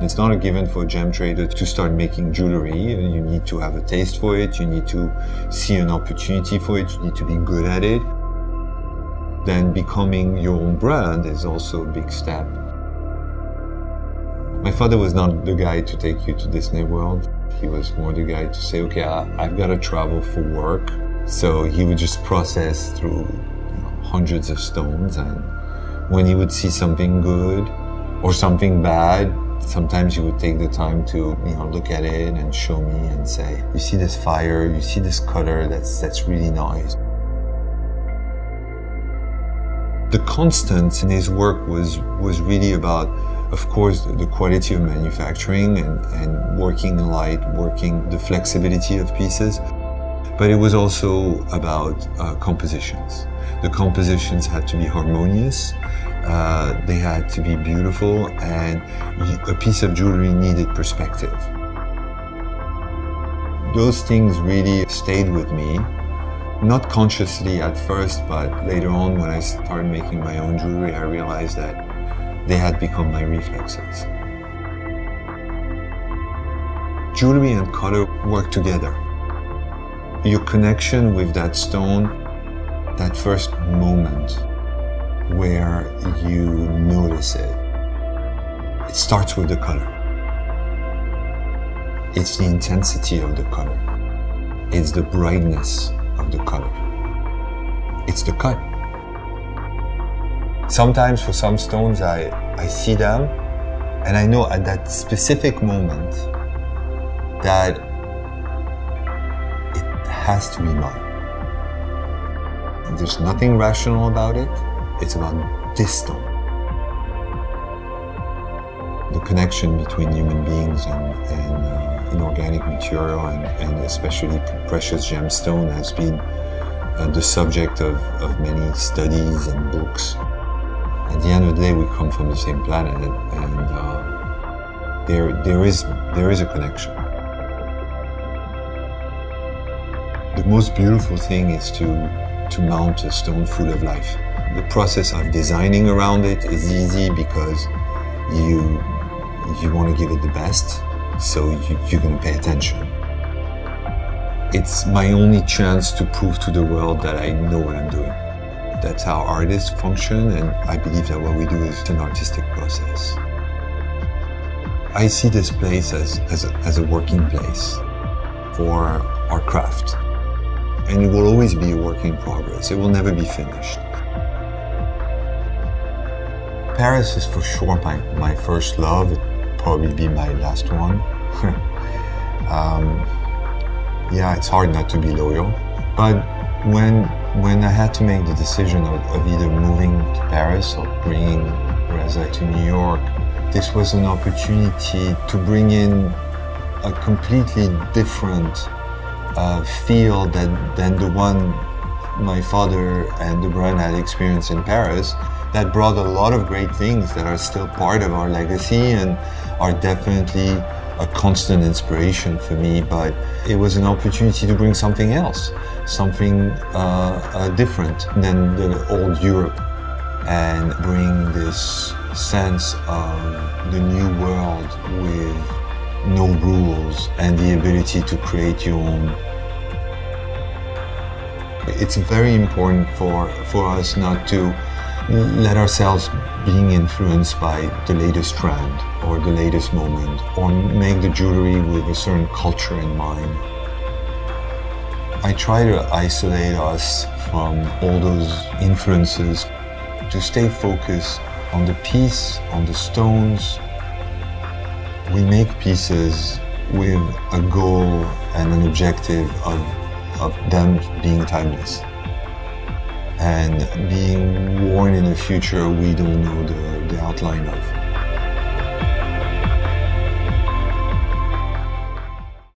It's not a given for a gem trader to start making jewelry. You need to have a taste for it, you need to see an opportunity for it, you need to be good at it. Then becoming your own brand is also a big step. My father was not the guy to take you to Disney World. He was more the guy to say, okay, I've got to travel for work. So he would just process through hundreds of stones, and when he would see something good or something bad, sometimes he would take the time to look at it and show me and say, you see this fire, you see this color, that's really nice. The constant in his work was really about, of course, the quality of manufacturing and working light, working the flexibility of pieces, but it was also about compositions. The compositions had to be harmonious, they had to be beautiful, and a piece of jewelry needed perspective. Those things really stayed with me, not consciously at first, but later on when I started making my own jewelry, I realized that they had become my reflexes. Jewelry and color work together. Your connection with that stone, that first moment where you notice it, it starts with the color. It's the intensity of the color. It's the brightness of the color. It's the cut. Sometimes for some stones I see them and I know at that specific moment that it has to be mine. There's nothing rational about it. It's about this stone. The connection between human beings and inorganic material and especially precious gemstone has been the subject of many studies and books. At the end of the day, we come from the same planet, and there is a connection. The most beautiful thing is to mount a stone full of life. The process of designing around it is easy because you want to give it the best, so you're going to pay attention. It's my only chance to prove to the world that I know what I'm doing. That's how artists function, and I believe that what we do is an artistic process. I see this place as a working place for our craft. And it will always be a work in progress. It will never be finished. Paris is for sure my first love. It'll probably be my last one. Yeah, it's hard not to be loyal. But when I had to make the decision of either moving to Paris or bringing Reza to New York, this was an opportunity to bring in a completely different feel than the one my father and the brand had experienced in Paris, that brought a lot of great things that are still part of our legacy and are definitely a constant inspiration for me. But it was an opportunity to bring something else, something different than the old Europe, and bring this sense of the new world with no rules and the ability to create your own. It's very important for us not to let ourselves being influenced by the latest trend or the latest moment, or make the jewelry with a certain culture in mind. I try to isolate us from all those influences, to stay focused on the piece, on the stones. We make pieces with a goal and an objective of them being timeless and being worn in a future we don't know the outline of.